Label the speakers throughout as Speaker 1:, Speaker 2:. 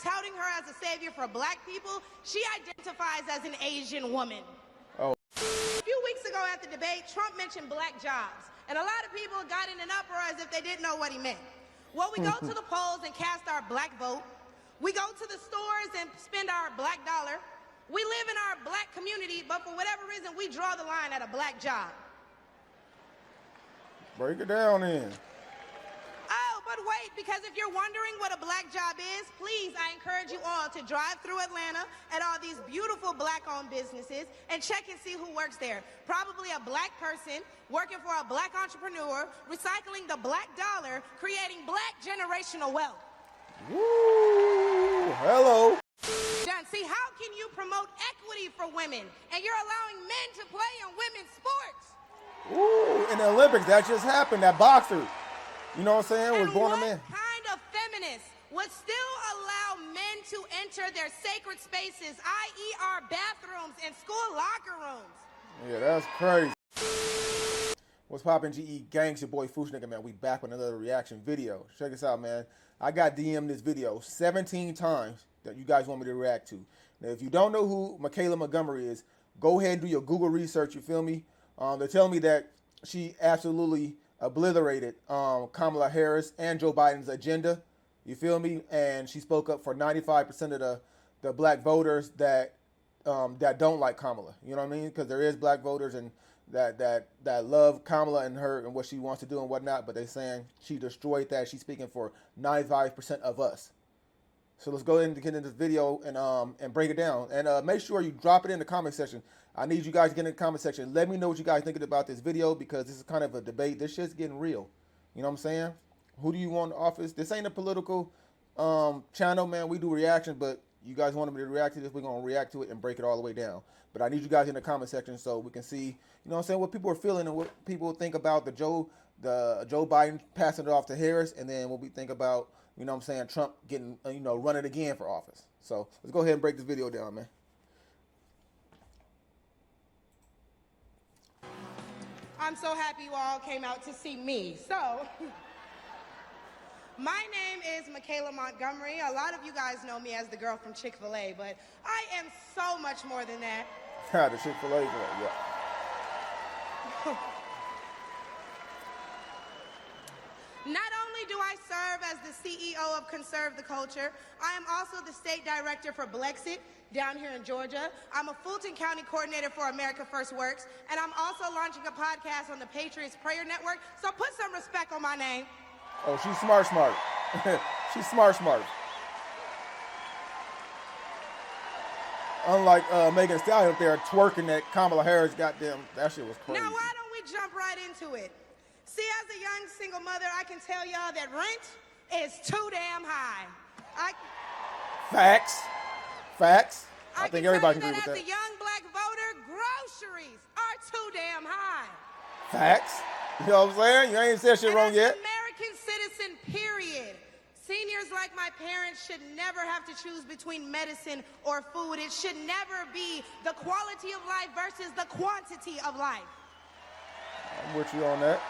Speaker 1: touting her as a savior for black people, she identifies as an Asian woman.
Speaker 2: Oh.
Speaker 1: A few weeks ago at the debate, Trump mentioned black jobs, and a lot of people got in an uproar as if they didn't know what he meant. Well, we go to the polls and cast our black vote. We go to the stores and spend our black dollar. We live in our black community, but for whatever reason, we draw the line at a black job.
Speaker 2: Break it down then.
Speaker 1: Oh, but wait, because if you're wondering what a black job is, please, I encourage you all to drive through Atlanta at all these beautiful black-owned businesses and check and see who works there. Probably a black person working for a black entrepreneur, recycling the black dollar, creating black generational wealth.
Speaker 2: Woo! Hello.
Speaker 1: John, see, how can you promote equity for women and you're allowing men to play in women's sports?
Speaker 2: Ooh, in the Olympics, that just happened. That boxer, you know what I'm saying, was born a man.
Speaker 1: What kind of feminist would still allow men to enter their sacred spaces, i.e. our bathrooms and school locker rooms?
Speaker 2: Yeah, that's crazy. What's poppin', GE Gangs? Your boy Foosh Nigga, man. We back with another reaction video. Check this out, man. I got DM'd this video 17 times that you guys want me to react to. Now, if you don't know who Michaelah Montgomery is, go ahead and do your Google research, you feel me? They're telling me that she absolutely obliterated Kamala Harris and Joe Biden's agenda, you feel me? And she spoke up for 95% of the black voters that don't like Kamala, you know what I mean? Because there is black voters and that love Kamala and her and what she wants to do and whatnot, but they're saying she destroyed that. She's speaking for 95% of us. So let's go ahead and get into this video and break it down. And make sure you drop it in the comment section. I need you guys to get in the comment section. Let me know what you guys thinking about this video, because this is kind of a debate. This shit's getting real. You know what I'm saying? Who do you want in office? This ain't a political channel, man. We do reactions, but you guys wanted me to react to this. We're going to react to it and break it all the way down. But I need you guys in the comment section so we can see, you know what I'm saying, what people are feeling and what people think about the Joe Biden passing it off to Harris, and then what we think about, you know what I'm saying, Trump getting, you know, running again for office. So let's go ahead and break this video down, man.
Speaker 1: I'm so happy you all came out to see me. So, my name is Michaelah Montgomery. A lot of you guys know me as the girl from Chick-fil-A, but I am so much more than that.
Speaker 2: The Chick-fil-A girl, yeah.
Speaker 1: Not only do I serve as the CEO of Conserve the Culture, I am also the state director for Blexit down here in Georgia. I'm a Fulton County coordinator for America First Works, and I'm also launching a podcast on the Patriots Prayer Network, so put some respect on my name.
Speaker 2: Oh, she's smart. She's smart. Unlike Megan Thee Stallion up there twerking that Kamala Harris, goddamn, that shit was crazy.
Speaker 1: Now, why don't we jump right into it? See, as a young single mother, I can tell y'all that rent is too damn high.
Speaker 2: Facts. I think everybody can agree with that.
Speaker 1: As a young black voter, groceries are too damn high.
Speaker 2: Facts. You know what I'm saying? You ain't said shit wrong yet.
Speaker 1: As an American citizen, period. Seniors like my parents should never have to choose between medicine or food. It should never be the quality of life versus the quantity of life.
Speaker 2: I'm with you on that.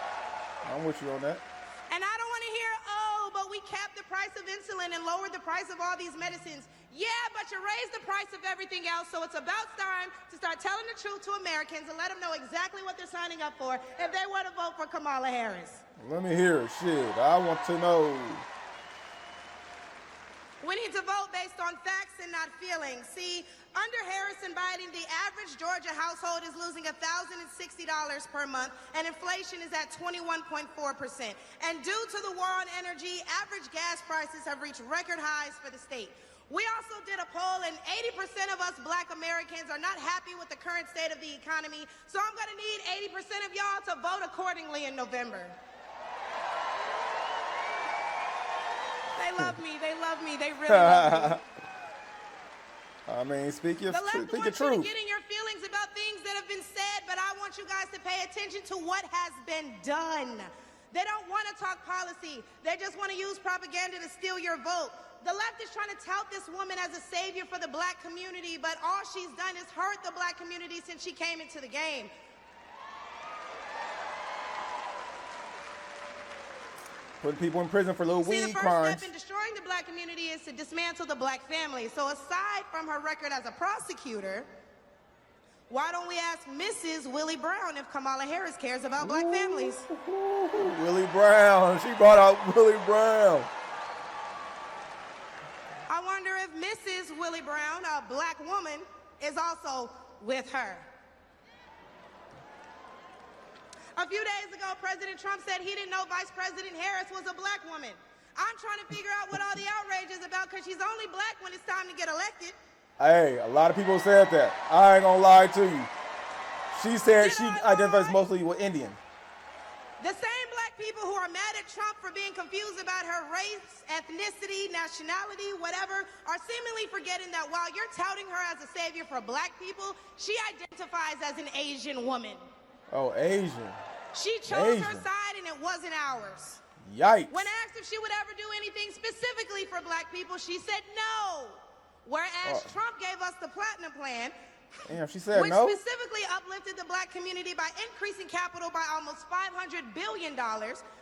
Speaker 1: And I don't want to hear, oh, but we capped the price of insulin and lowered the price of all these medicines. Yeah, but you raised the price of everything else, so it's about time to start telling the truth to Americans and let them know exactly what they're signing up for if they want to vote for Kamala Harris.
Speaker 2: Let me hear it. Shit, I want to know.
Speaker 1: We need to vote based on facts and not feelings. See, under Harris and Biden, the average Georgia household is losing $1,060 per month, and inflation is at 21.4%. And due to the war on energy, average gas prices have reached record highs for the state. We also did a poll, and 80% of us black Americans are not happy with the current state of the economy, so I'm gonna need 80% of y'all to vote accordingly in November. They love me, they really love me.
Speaker 2: I mean, speak your truth.
Speaker 1: The left wants you to get in your feelings about things that have been said, but I want you guys to pay attention to what has been done. They don't want to talk policy. They just want to use propaganda to steal your vote. The left is trying to tout this woman as a savior for the black community, but all she's done is hurt the black community since she came into the game.
Speaker 2: Putting people in prison for little
Speaker 1: See, the
Speaker 2: weed
Speaker 1: first
Speaker 2: crimes.
Speaker 1: step in destroying the black community is to dismantle the black family. So aside from her record as a prosecutor, why don't we ask Mrs. Willie Brown if Kamala Harris cares about black families?
Speaker 2: Willie Brown. She brought out Willie Brown.
Speaker 1: I wonder if Mrs. Willie Brown, a black woman, is also with her. A few days ago, President Trump said he didn't know Vice President Harris was a black woman. I'm trying to figure out what all the outrage is about because she's only black when it's time to get elected.
Speaker 2: Hey, a lot of people said that. I ain't gonna lie to you. She said she identifies mostly with Indian.
Speaker 1: The same black people who are mad at Trump for being confused about her race, ethnicity, nationality, whatever, are seemingly forgetting that while you're touting her as a savior for black people, she identifies as an Asian woman.
Speaker 2: Oh, Asian.
Speaker 1: She chose her side and it wasn't ours.
Speaker 2: Yikes.
Speaker 1: When asked if she would ever do anything specifically for black people, she said no. Whereas Trump gave us the Platinum Plan,
Speaker 2: damn, she said
Speaker 1: which
Speaker 2: no?
Speaker 1: specifically uplifted the black community by increasing capital by almost $500 billion,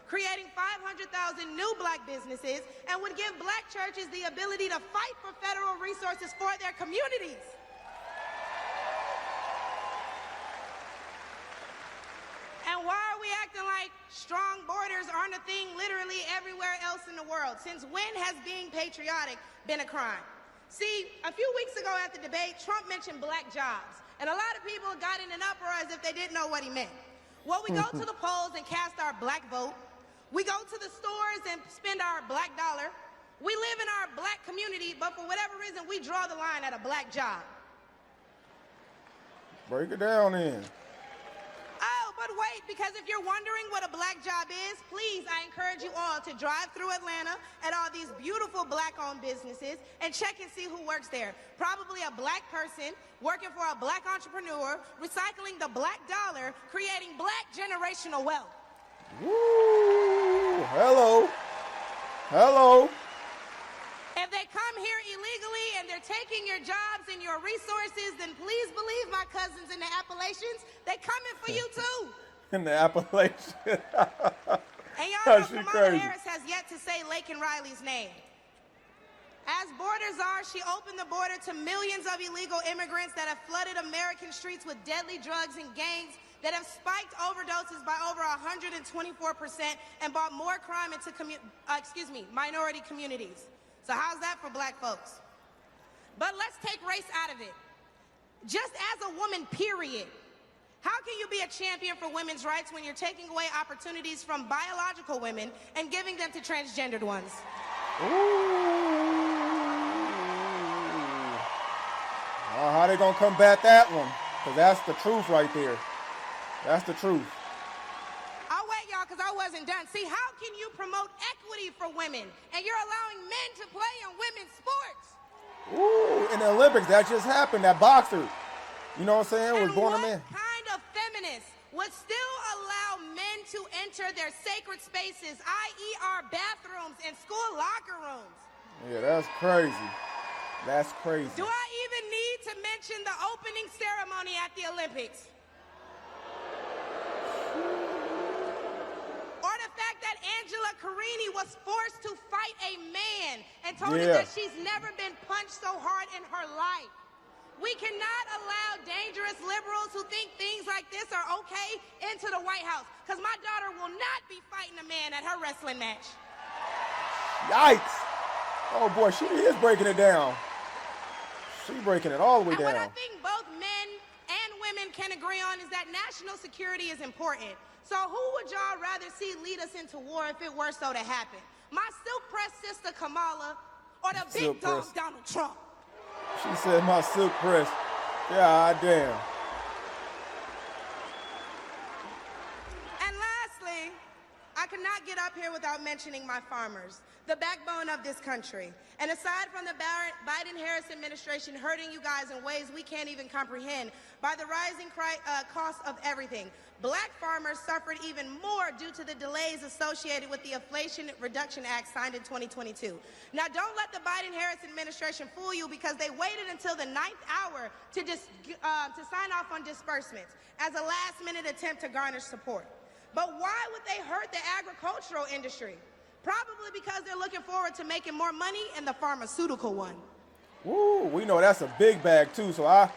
Speaker 1: creating 500,000 new black businesses, and would give black churches the ability to fight for federal resources for their communities. And why are we acting like strong borders aren't a thing literally everywhere else in the world? Since when has being patriotic been a crime? See, a few weeks ago at the debate, Trump mentioned black jobs, and a lot of people got in an uproar as if they didn't know what he meant. Well, we go to the polls and cast our black vote. We go to the stores and spend our black dollar. We live in our black community, but for whatever reason, we draw the line at a black job.
Speaker 2: Break it down then.
Speaker 1: Oh, but wait, because if you're wondering what a black job is, please, I encourage you all to drive through Atlanta at all these beautiful black-owned businesses and check and see who works there. Probably a black person working for a black entrepreneur, recycling the black dollar, creating black generational wealth.
Speaker 2: Woo! Hello. Hello.
Speaker 1: If they come here illegally and they're taking your jobs and your resources, then please believe my cousins in the Appalachians, they coming for you too.
Speaker 2: In the Appalachians.
Speaker 1: And y'all know Kamala
Speaker 2: crazy.
Speaker 1: Harris has yet to say Laken Riley's name. As borders are, she opened the border to millions of illegal immigrants that have flooded American streets with deadly drugs and gangs that have spiked overdoses by over 124% and brought more crime into minority communities. So how's that for black folks? But let's take race out of it. Just as a woman, period, how can you be a champion for women's rights when you're taking away opportunities from biological women and giving them to transgendered ones?
Speaker 2: How they gonna combat that one? Because that's the truth right there. That's the truth.
Speaker 1: I'll wait, y'all, because I wasn't done. See, how can you promote equity for women and you're allowing men to play in women's sports?
Speaker 2: Ooh, in the Olympics, that just happened. That boxer, you know what I'm saying, was born a man.
Speaker 1: What kind of feminist would still allow men to enter their sacred spaces, i.e. our bathrooms and school locker rooms?
Speaker 2: Yeah, that's crazy. That's crazy.
Speaker 1: Do I even need to mention the opening ceremony at the Olympics? Or the fact that Angela Carini was forced to fight a man and told him that she's never been punched so hard in her life. We cannot allow dangerous liberals who think things like this are okay into the White House, because my daughter will not be fighting a man at her wrestling match.
Speaker 2: Yikes. Oh boy, she is breaking it down. She's breaking it all the way down.
Speaker 1: What I think both men and women can agree on is that national security is important. So who would y'all rather see lead us into war if it were so to happen? My silk-pressed sister Kamala or the big dog Donald Trump?
Speaker 2: She said my silk press. God damn.
Speaker 1: And lastly, I could not get up here without mentioning my farmers, the backbone of this country. And aside from the Biden-Harris administration hurting you guys in ways we can't even comprehend by the rising cost of everything, black farmers suffered even more due to the delays associated with the Inflation Reduction Act signed in 2022. Now, don't let the Biden-Harris administration fool you, because they waited until the 9th hour to sign off on disbursements as a last-minute attempt to garner support. But why would they hurt the agricultural industry? Probably because they're looking forward to making more money in the pharmaceutical one.
Speaker 2: Woo, we know that's a big bag too, so
Speaker 1: Billions,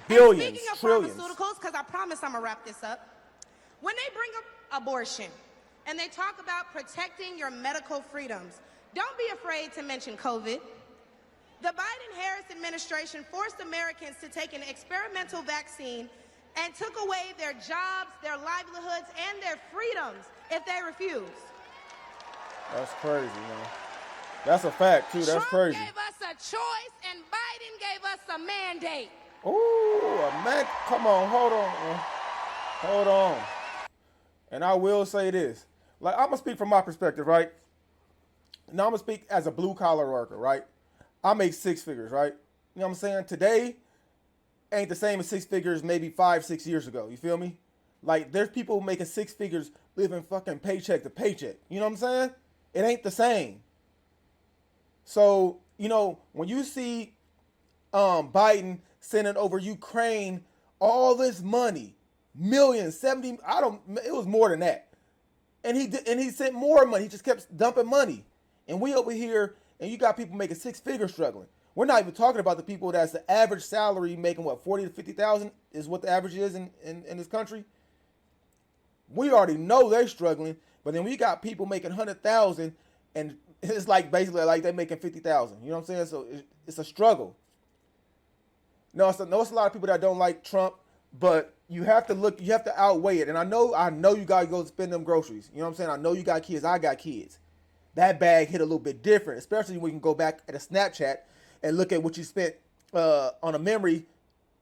Speaker 2: billions,
Speaker 1: speaking of
Speaker 2: trillions.
Speaker 1: pharmaceuticals, because I promise I'm going to wrap this up, when they bring up abortion and they talk about protecting your medical freedoms, don't be afraid to mention COVID. The Biden-Harris administration forced Americans to take an experimental vaccine and took away their jobs, their livelihoods, and their freedoms if they refused.
Speaker 2: That's crazy, man. That's a fact, too. That's
Speaker 1: Trump
Speaker 2: crazy.
Speaker 1: gave us a choice, and Biden gave us a mandate.
Speaker 2: Ooh, a man. Come on, hold on. Hold on. And I will say this. Like, I'm going to speak from my perspective, right? Now, I'm going to speak as a blue-collar worker, right? I make 6 figures, right? You know what I'm saying? Today ain't the same as 6 figures maybe 5-6 years ago. You feel me? Like, there's people making 6 figures living fucking paycheck to paycheck. You know what I'm saying? It ain't the same. So, you know, when you see Biden sending over Ukraine all this money, millions, 70, it was more than that. And he sent more money. He just kept dumping money. And we over here, and you got people making 6 figures struggling. We're not even talking about the people that's the average salary making what, 40 to 50,000 is what the average is in this country. We already know they're struggling, but then we got people making 100,000 and it's like basically like they're making 50,000. You know what I'm saying? So it's a struggle. No, it's a lot of people that don't like Trump, but you have to outweigh it. And I know you gotta go spend them groceries. You know what I'm saying? I know you got kids, I got kids. That bag hit a little bit different, especially when you can go back at a Snapchat and look at what you spent on a memory,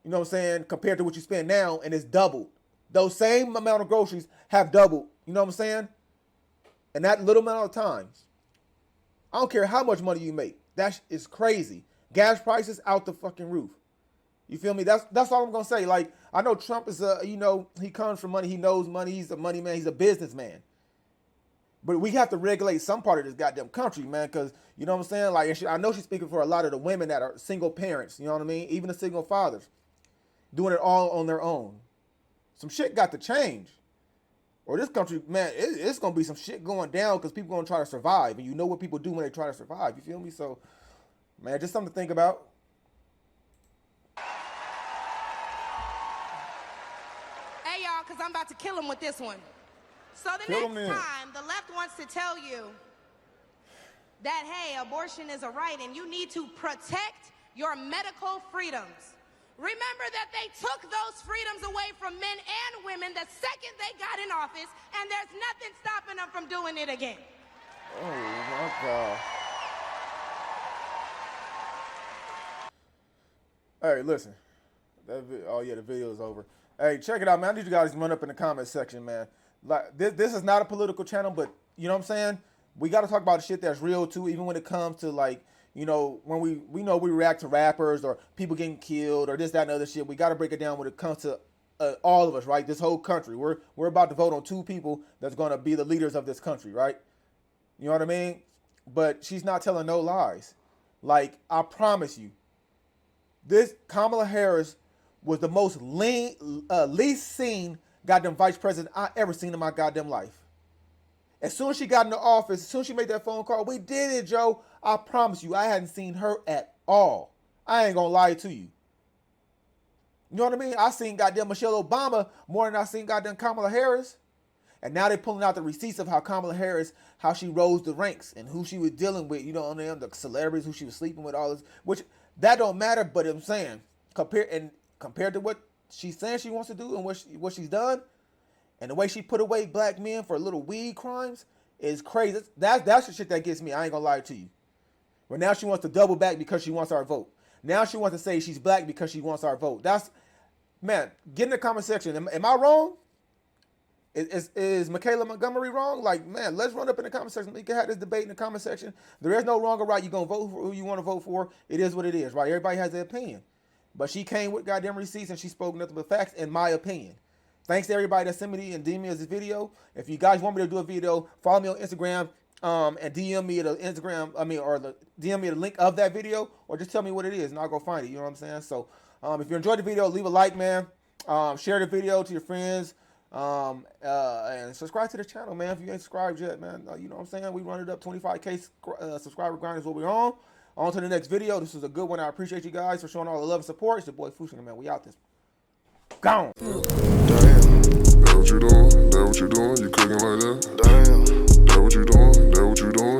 Speaker 2: you know what I'm saying, compared to what you spend now, and it's doubled. Those same amount of groceries have doubled, you know what I'm saying? And that little amount of times. I don't care how much money you make. That is crazy. Gas prices out the fucking roof. You feel me? That's all I'm going to say. Like, I know Trump is he comes from money. He knows money. He's a money man. He's a businessman. But we have to regulate some part of this goddamn country, man, because, you know what I'm saying? Like, I know she's speaking for a lot of the women that are single parents, you know what I mean? Even the single fathers, doing it all on their own. Some shit got to change. Or this country, man, it's going to be some shit going down because people going to try to survive. And you know what people do when they try to survive. You feel me? So, man, just something to think about.
Speaker 1: Hey, y'all, because I'm about to kill him with this one. So the next time the left wants to tell you that, hey, abortion is a right and you need to protect your medical freedoms, remember that they took those freedoms away from men and women the second they got in office, and there's nothing stopping them from doing it again.
Speaker 2: Oh, my God. Hey, listen. The video is over. Hey, check it out, man. I need you guys to run up in the comment section, man. Like this is not a political channel, but you know what I'm saying? We got to talk about the shit that's real, too, even when it comes to, like, you know, when we know we react to rappers or people getting killed or this, that, and other shit. We got to break it down when it comes to all of us, right? This whole country. We're about to vote on 2 people that's going to be the leaders of this country, right? You know what I mean? But she's not telling no lies. Like, I promise you, this Kamala Harris was the most least seen goddamn vice president I ever seen in my goddamn life. As soon as she got in the office, as soon as she made that phone call, we did it, Joe. I promise you, I hadn't seen her at all. I ain't gonna lie to you. You know what I mean? I seen goddamn Michelle Obama more than I seen goddamn Kamala Harris. And now they're pulling out the receipts of how Kamala Harris, how she rose the ranks and who she was dealing with, you know, the celebrities, who she was sleeping with, all this, which that don't matter, but I'm saying, compared to what she's saying she wants to do and what she's done, and the way she put away black men for little weed crimes is crazy. That's the shit that gets me. I ain't gonna lie to you. But now she wants to double back because she wants our vote. Now she wants to say she's black because she wants our vote. Man, get in the comment section. Am I wrong? Is Michaelah Montgomery wrong? Like, man, let's run up in the comment section. We can have this debate in the comment section. There is no wrong or right. You're going to vote for who you want to vote for. It is what it is, right? Everybody has their opinion. But she came with goddamn receipts and she spoke nothing but facts, in my opinion. Thanks to everybody that sent me and DM me this video. If you guys want me to do a video, follow me on Instagram and DM me the DM me the link of that video, or just tell me what it is and I'll go find it. You know what I'm saying? So if you enjoyed the video, leave a like, man. Share the video to your friends. And subscribe to the channel, man. If you ain't subscribed yet, man, you know what I'm saying? We run it up 25K subscriber grind is what we're on. On to the next video. This is a good one. I appreciate you guys for showing all the love and support. It's your boy Fushing, man. We out this. Gone.
Speaker 3: Damn. That what you doing? That what you doing? You cooking like that? Damn. That what you doing? That what you doing?